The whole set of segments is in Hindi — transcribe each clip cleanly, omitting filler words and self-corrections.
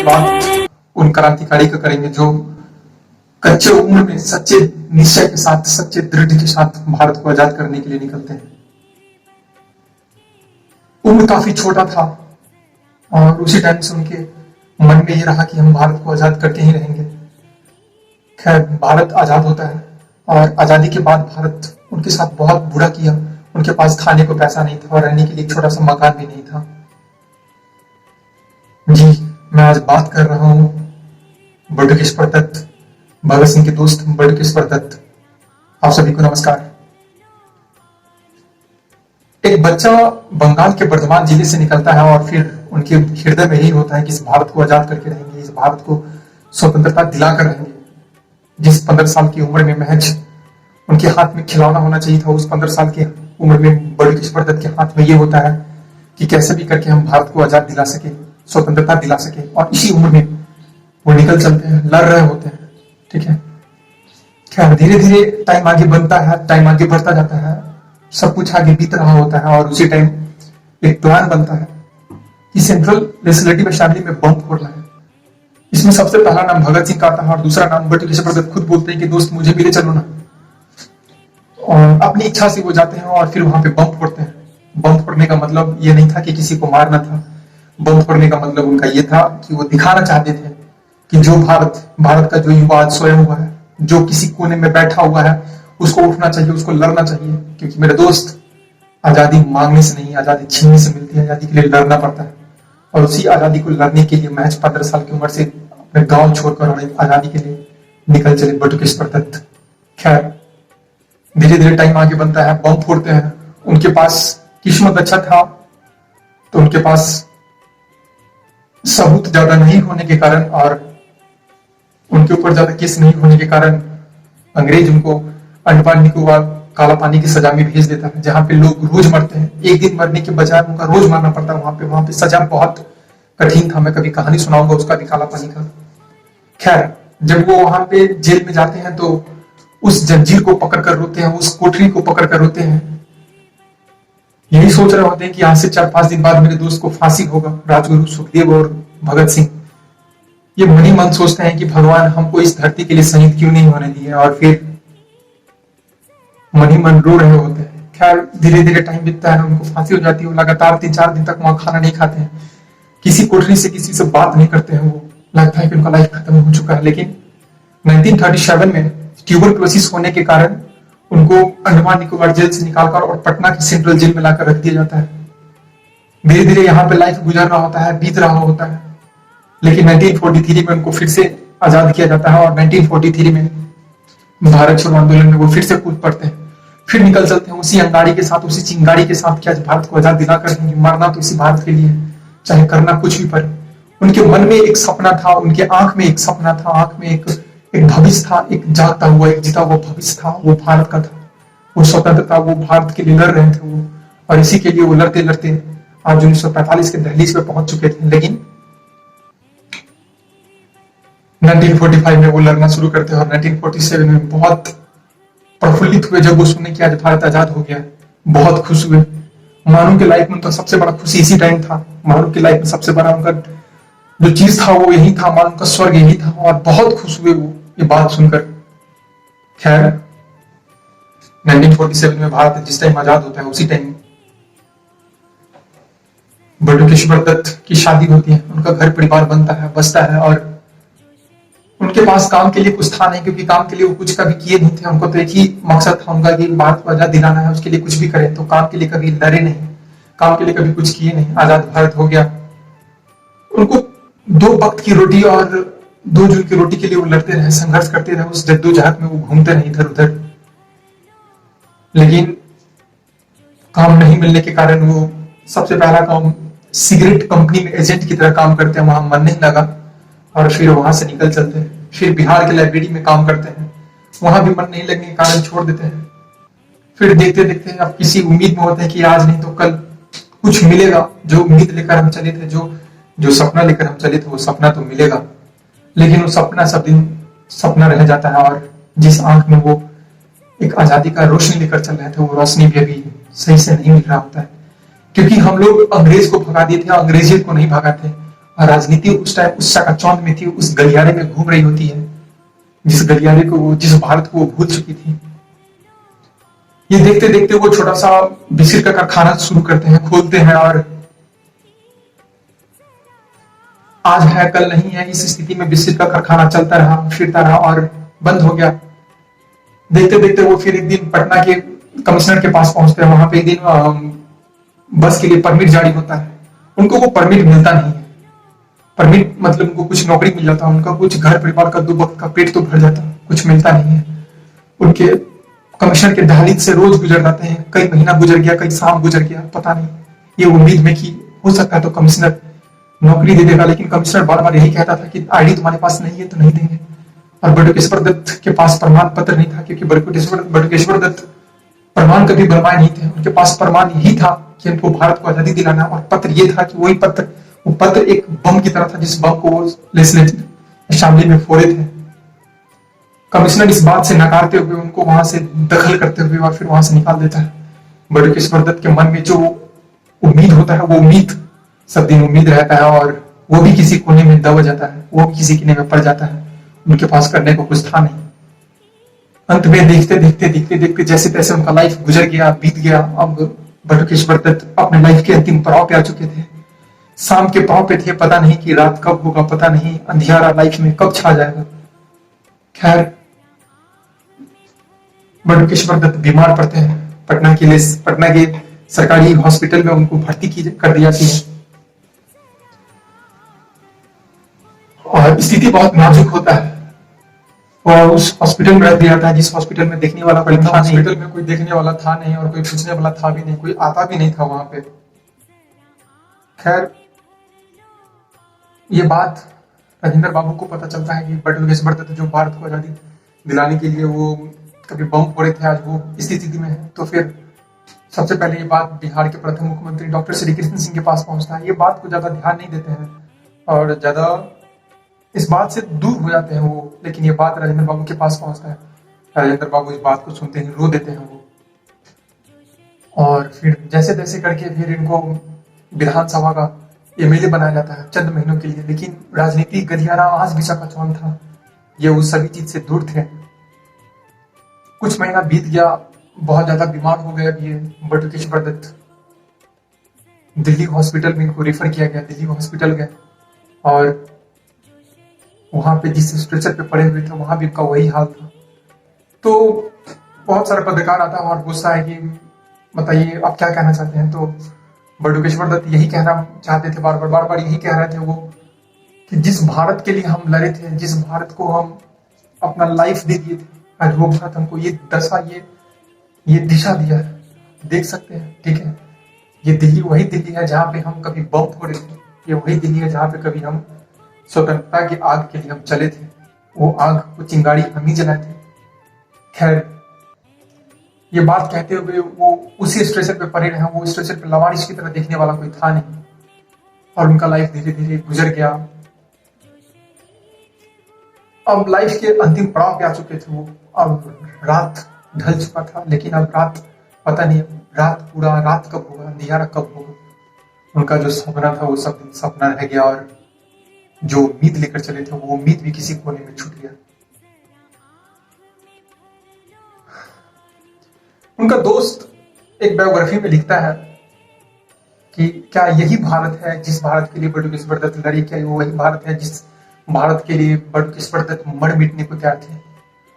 बात उन क्रांतिकारी का करेंगे जो कच्चे उम्र में सच्चे निश्चय के साथ, सच्चे दृढ़ के साथ भारत को आजाद करने के लिए निकलते हैं। उम्र काफी छोटा था और उसी टाइम से उनके मन में ये रहा कि हम भारत को आजाद करके ही रहेंगे। खैर, भारत आजाद होता है और आजादी के बाद भारत उनके साथ बहुत बुरा किया। उनके पास खाने को पैसा नहीं था और रहने के लिए एक छोटा सा मकान भी नहीं था। जी, मैं आज बात कर रहा हूं बटुकेश्वर दत्त, भगत सिंह के दोस्त बटुकेश्वर दत्त। आप सभी को नमस्कार। एक बच्चा बंगाल के बर्धमान जिले से निकलता है और फिर उनके हृदय में यही होता है कि इस भारत को आजाद करके रहेंगे, इस भारत को स्वतंत्रता दिलाकर रहेंगे। जिस 15 साल की उम्र में महज उनके हाथ में खिलौना होना चाहिए था, उस 15 साल की उम्र में बटुकेश्वर दत्त के हाथ में ये होता है कि कैसे भी करके हम भारत को आजाद दिला सके, स्वतंत्रता दिला सके। और इसी उम्र में वो निकल चलते हैं, लड़ रहे होते हैं। ठीक है, खैर धीरे धीरे टाइम आगे बनता है, टाइम आगे बढ़ता जाता है, सब कुछ आगे बीत रहा होता है और उसी टाइम एक प्लान बनता है कि सेंट्रल लेजिस्लेटिव असेंबली में बम फोड़ना है। इसमें सबसे पहला नाम भगत सिंह का आता है और दूसरा नाम बटुकेश्वर दत्त खुद बोलते हैं कि दोस्त मुझे भी ले चलो ना। और अपनी इच्छा से वो जाते हैं और फिर वहां पे बम फोड़ते हैं। बम फोड़ने का मतलब ये नहीं था कि किसी को मारना था। बम फोड़ने का मतलब उनका ये था कि वो दिखाना चाहते थे कि जो भारत का जो युवा आज सोया हुआ है, जो किसी कोने में बैठा हुआ है, उसको उठना चाहिए, उसको लड़ना चाहिए। क्योंकि मेरे दोस्त, आजादी मांगने से नहीं, आजादी छीनने से मिलती है। आजादी के लिए लड़ना पड़ता है और उसी आजादी को लड़ने के लिए महज 15 साल की उम्र से अपने गांव छोड़कर और आजादी के लिए निकल चले बटुकेश्वर दत्त। खैर धीरे धीरे टाइम आगे बनता है, बम फोड़ते हैं। उनके पास किस्मत अच्छा था तो उनके पास सबूत ज्यादा नहीं होने के कारण और उनके ऊपर ज्यादा केस नहीं होने के कारण अंग्रेज उनको अंडमान निकोबार काला पानी की सजा में भेज देता है, जहां पे लोग रोज मरते हैं। एक दिन मरने के बजाय उनका रोज मरना पड़ता है वहां पे सजा बहुत कठिन था। मैं कभी कहानी सुनाऊंगा उसका भी, काला पानी का। खैर, जब वो वहां पे जेल में जाते हैं तो उस जंजीर को पकड़ कर रोते हैं, उस कोठरी को पकड़ कर रोते हैं। यही सोच रहे होते हैं कि आज से 4-5 दिन बाद मेरे दोस्त को फांसी होगा, राजगुरु सुखदेव और भगत सिंह। ये मन ही मन सोचते हैं कि भगवान हमको इस धरती के लिए शहीद क्यों नहीं होने दिए, और फिर मन ही मन रो रहे होते हैं। खैर धीरे धीरे टाइम बीतता है, उनको फांसी हो जाती है। वो लगातार 3-4 दिन तक वहां खाना नहीं खाते हैं, किसी कोठरी से किसी से बात नहीं करते हैं। वो लगता है कि उनका लाइफ खत्म हो चुका है। लेकिन 1937 में ट्यूबरक्लोसिस होने के कारण उनको अंडमान निकोबार जेल से निकालकर और पटना की सेंट्रल जेल में लाकर रख दिया जाता है। धीरे धीरे यहाँ पे लाइफ गुजर रहा होता है, बीत रहा होता है। लेकिन 1943 में उनको फिर से आजाद किया जाता है और 1943 में भारत छोड़ो आंदोलन में वो फिर से कूद पड़ते हैं, फिर निकल चलते हैं उसी अंगाड़ी के साथ, उसी चिंगारी के साथ कि आज भारत को आजाद दिला कर रहेंगे। मरना तो इसी भारत के लिए, चाहे करना कुछ भी पड़े। उनके मन में एक सपना था, उनके आंख में एक सपना था, आंख में एक भविष्य था, एक जागता हुआ, एक जीता हुआ भविष्य था। वो भारत का था, वो स्वतंत्रता, वो भारत के लिए लड़ रहे थे वो। और इसी के लिए वो लड़ते लड़ते आज 1945 के दहलीज पे पहुंच चुके थे। लेकिन 1945 में वो लड़ना शुरू करते हैं और 1947 में बहुत प्रफुल्लित हुए जब वो सुने कि आज भारत आजाद हो गया। बहुत खुश हुए। मानव के लाइफ में तो सबसे बड़ा खुशी इसी टाइम था। मानव की लाइफ में सबसे बड़ा उनका जो चीज था वो यही था, मानव का स्वर्ग यही था, और बहुत खुश हुए वो ये बात सुनकर। खैर 1947 में भारत जिस टाइम आजाद होता है उसी टाइम बटुकेश्वर दत्त की शादी होती है, उनका घर परिवार बनता है, बसता है। और उनके पास काम के लिए कुछ था नहीं, क्योंकि काम के लिए वो कुछ कभी किए नहीं थे। उनको तो एक ही मकसद था उनका कि भारत को आजाद दिलाना है, उसके लिए कुछ भी करें। तो काम के लिए कभी लड़े नहीं, काम के लिए कभी कुछ किए नहीं। आजाद भारत हो गया। उनको 2 वक्त की रोटी और 2 जून की रोटी के लिए वो लड़ते रहे, संघर्ष करते रहे। उस जद्दोजहद में वो घूमते रहे इधर उधर। लेकिन काम नहीं मिलने के कारण वो सबसे पहला काम सिगरेट कंपनी में एजेंट की तरह काम करते हैं। वहां मन नहीं लगा और फिर वहां से निकल चलते हैं। फिर बिहार की लाइब्रेरी में काम करते हैं, वहां भी मन नहीं लगने के कारण छोड़ देते हैं। फिर देखते देखते अब किसी उम्मीद में होते हैं कि आज नहीं तो कल कुछ मिलेगा। जो उम्मीद लेकर हम चले थे, जो सपना लेकर हम चले थे, वो सपना तो मिलेगा। लेकिन वो सपना सब दिन सपना रह जाता है और जिस आंख में वो एक आजादी का रोशनी लेकर चल रहे थे, वो रोशनी भी अभी सही से नहीं मिल रहा होता है। क्योंकि हम लोग अंग्रेज को भगा दिए थे, अंग्रेजियत को नहीं भगा थे। राजनीति उस टाइम उस चकाचौंध में थी, उस गलियारे में घूम रही होती है जिस गलियारे को, जिस भारत को वो भूल चुकी थी। ये देखते देखते वो छोटा सा बिस्किट का कारखाना शुरू करते हैं, खोलते हैं, और आज है कल नहीं है, इस स्थिति में बिस्किट का कारखाना चलता रहा, फिरता रहा और बंद हो गया। देखते देखते वो फिर एक दिन पटना के कमिश्नर के पास पहुंचते हैं। वहां पे एक दिन बस के लिए परमिट जारी होता है। उनको वो परमिट मिलता नहीं है। परमिट मतलब उनको कुछ नौकरी मिल जाता, उनका कुछ घर परिवार का 2 वक्त का पेट तो भर जाता, कुछ मिलता नहीं है। उनके कमिश्नर के दहलीज से रोज गुजर जाते हैं, कई महीना गुजर गया, कई साल गुजर गया, पता नहीं, ये उम्मीद में कि हो सकता है तो कमिश्नर नौकरी दे देगा। लेकिन कमिश्नर बार बार यही कहता था कि आईडी तुम्हारे पास नहीं है तो नहीं देंगे। और बटुकेश्वर दत्त के पास प्रमाण पत्र नहीं था, क्योंकि बटुकेश्वर दत्त प्रमाण कभी बनवाए नहीं थे। उनके पास प्रमाण यही था कि उनको भारत को आजादी दिलाना, और पत्र ये था कि वही पत्र, वो पत्र एक बम की तरह था जिस बम को वो लेजिस्लेटिव असेंबली में फोड़े थे। कमिश्नर इस बात से नकारते हुए, उनको वहां से दखल करते हुए और फिर वहां से निकाल देता है। बटुकेश्वर दत्त के मन में जो उम्मीद होता है, वो उम्मीद सब दिन उम्मीद रहता है, और वो भी किसी कोने में दब जाता है, वो भी किसी कोने में पड़ जाता है। उनके पास करने को कुछ था नहीं। अंत में देखते देखते देखते देखते जैसे तैसे उनका लाइफ गुजर गया, बीत गया। अब बटुकेश्वर दत्त अपने लाइफ के अंतिम पड़ाव पे आ चुके थे, शाम के पांव पे थे। पता नहीं कि रात कब होगा, पता नहीं अंधियारा लाइफ में कब छा जाएगा। खैर, बटुकेश्वर दत्त बीमार पड़ते हैं। पटना के सरकारी हॉस्पिटल में उनको भर्ती कर दी जाती है, और स्थिति बहुत नाजुक होता है। और उस हॉस्पिटल में रख दिया जाता है जिस हॉस्पिटल में देखने वाला कोई था नहीं। हॉस्पिटल में कोई देखने वाला था नहीं, और कोई पूछने वाला था भी नहीं, कोई आता भी नहीं था वहां पे। खैर, ये बात राजेंद्र बाबू को पता चलता है कि बटुकेश्वर दत्त जो भारत को आजादी दिलाने के लिए वो कभी बम फोड़े थे, आज वो इस स्थिति में है। तो फिर सबसे पहले ये बात बिहार के प्रथम मुख्यमंत्री डॉक्टर श्री कृष्ण सिंह के पास पहुंचता है। ये बात को ज्यादा ध्यान नहीं देते हैं और ज्यादा इस बात से दूर हो जाते हैं वो, लेकिन ये बात राजेंद्र बाबू के पास पहुंचता है। राजेंद्र बाबू इस बात को सुनते ही रो देते हैं वो, और फिर जैसे तैसे करके फिर इनको विधानसभा का एमएलए बनाया जाता है चंद महीनों के लिए। लेकिन राजनीति गलियारा आज भी चकाचौंध था, ये उस सभी चीज से दूर थे। कुछ महीना बीत गया, बहुत ज्यादा बीमार हो गए ये बटुकेश्वर दत्त। दिल्ली हॉस्पिटल में इनको रेफर किया गया, दिल्ली हॉस्पिटल गए, और वहां पे जिस स्ट्रेचर पे पड़े हुए थे वहां भी उनका वही हाल था। तो बहुत सारा पत्रकार आता है और पूछता है कि बताइए आप क्या कहना चाहते हैं। तो बटुकेश्वर दत्त यही कहना चाहते थे, बार बार यही कह रहे थे वो, कि जिस भारत के लिए हम लड़े थे, जिस भारत को हम अपना लाइफ दे दिए थे, आज वो भारत हमको ये दशा, ये दिशा दिया है। देख सकते हैं, ठीक है, ये दिल्ली वही दिल्ली है जहां पे हम कभी बम फोड़े थे, ये वही दिल्ली है जहां पे कभी हम स्वतंत्रता की आग के लिए हम चले थे। वो आग, वो चिंगारी हम ही जलाए थे। खैर, ये बात कहते हुए वो उसी स्ट्रेचर पे पड़े रहे। वो स्ट्रेचर पे लवारिश की तरह देखने वाला कोई था नहीं, और उनका लाइफ धीरे धीरे गुजर गया। अब लाइफ के अंतिम पड़ाव पे आ चुके थे वो। अब रात ढल चुका था, लेकिन अब रात पता नहीं, रात पूरा रात कब होगा, अंधियारा कब होगा। उनका जो सपना था वो सब दिन सपना रह गया, और जो उम्मीद लेकर चले थे वो उम्मीद भी किसी कोने में छूट गया। उनका दोस्त एक बायोग्राफी में लिखता है कि क्या यही भारत है जिस भारत के लिए बटुकेश्वर दत्त लड़ी, क्या वो वही भारत है जिस भारत के लिए बटुकेश्वर दत्त मर मिटने को तैयार थे।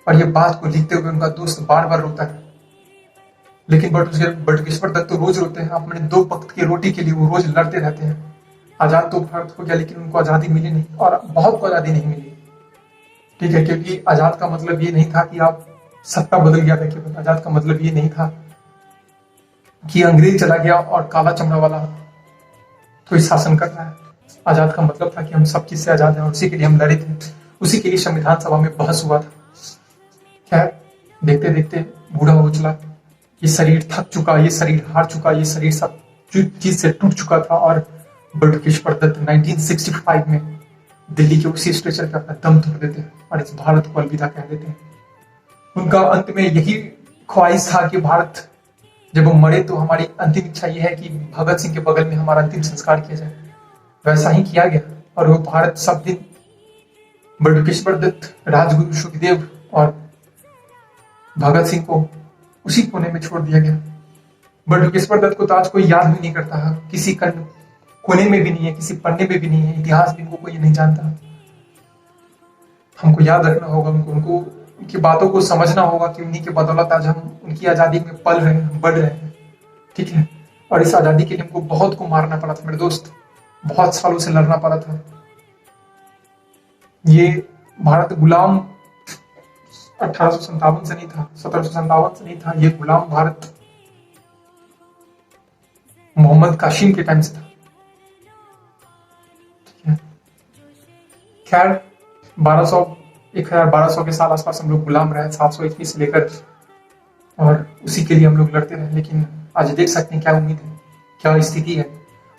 और ये बात को लिखते हुए उनका दोस्त बार बार रोता है। लेकिन बटुकेश्वर दत्त तो रोज रोते हैं, अपने 2 वक्त की रोटी के लिए वो रोज लड़ते रहते हैं। आजाद तो भारत हो गया, लेकिन उनको आजादी मिली नहीं, और बहुत को आजादी नहीं मिली, ठीक है, क्योंकि आजाद का मतलब ये नहीं था कि आप सत्ता बदल गया था केवल। आजाद का मतलब ये नहीं था कि अंग्रेज चला गया और काला चमड़ा वाला तो शासन कर रहा है। आजाद का मतलब था कि हम सब चीज से आजाद हैं, और उसी के लिए हम लड़े थे, उसी के लिए संविधान सभा में बहस हुआ था। खैर, देखते देखते बूढ़ा हो चला, ये शरीर थक चुका, ये शरीर हार चुका, ये शरीर सब चीज से टूट चुका था। और बटुकेश्वर दत्त 1965 में दिल्ली के उसी स्ट्रेचर पे अपना दम तोड़ देते हैं और इस भारत को अलविदा कह देते हैं। उनका अंत में यही ख्वाहिश था कि भारत जब वो मरे तो हमारी अंतिम इच्छा यह है कि भगत सिंह के बगल में हमारा अंतिम संस्कार किया जाए। वैसा ही किया गया। और वो भारत सब दिन बटुकेश्वर दत्त, राजगुरु सुखदेव और भगत सिंह को उसी कोने में छोड़ दिया गया। बटुकेश्वर दत्त को तो आज कोई याद भी नहीं करता है, किसी कोने में भी नहीं है, किसी पन्ने में भी नहीं है, इतिहास भी इनको कोई नहीं जानता। हमको याद रखना होगा उनको उनकी बातों को समझना होगा कि उन्हीं के बदौलत आज हम उनकी आजादी में पल रहे हैं, बढ़ रहे हैं। ठीक है, और इस आजादी के लिए हमको बहुत को मारना पड़ा था मेरे दोस्त, बहुत सालों से लड़ना पड़ा था। ये भारत गुलाम 1857 से नहीं था, 1757 से नहीं था, ये गुलाम भारत मोहम्मद कासिम के टाइम से था। ठीक है, खैर 1200 के साल आसपास हम लोग गुलाम रहे, 700 ईस्वी से लेकर, और उसी के लिए हम लोग लड़ते रहे। लेकिन आज देख सकते हैं क्या उम्मीद है, क्या स्थिति है,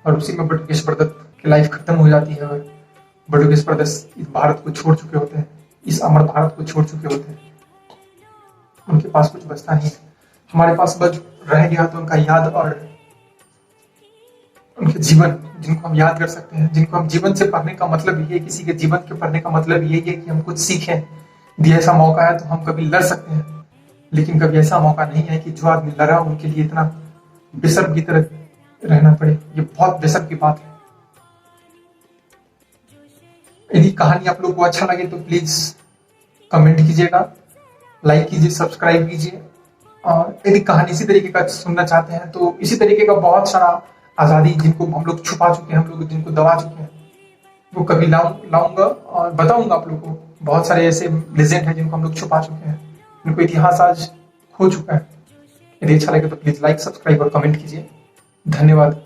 और उसी में बटुकेश्वर दत्त की लाइफ खत्म हो जाती है और बटुकेश्वर दत्त इस भारत को छोड़ चुके होते हैं, इस अमर भारत को छोड़ चुके होते हैं। उनके पास कुछ बचता नहीं है, हमारे पास बच रह गया तो उनका याद और उनके जीवन, जिनको हम याद कर सकते हैं, जिनको हम जीवन से पढ़ने का मतलब ये है, किसी के जीवन के पढ़ने का मतलब यही है कि हम कुछ सीखें। यदि ऐसा मौका है तो हम कभी लड़ सकते हैं, लेकिन कभी ऐसा मौका नहीं है कि जो आदमी लड़ा उनके लिए इतना बेशर्म की तरह रहना पड़े। ये बहुत बेशर्म की बात है। यदि कहानी आप लोग को अच्छा लगे तो प्लीज कमेंट कीजिएगा, लाइक कीजिए, सब्सक्राइब कीजिए। और यदि कहानी इसी तरीके का सुनना चाहते हैं तो इसी तरीके का बहुत सारा आजादी जिनको हम लोग छुपा चुके हैं, हम लोग जिनको दबा चुके हैं, वो कभी लाऊंगा और बताऊंगा आप लोग को। बहुत सारे ऐसे लेजेंड हैं जिनको हम लोग छुपा चुके हैं, इनको इतिहास आज खो चुका है। यदि अच्छा लगे तो प्लीज लाइक, सब्सक्राइब और कमेंट कीजिए। धन्यवाद।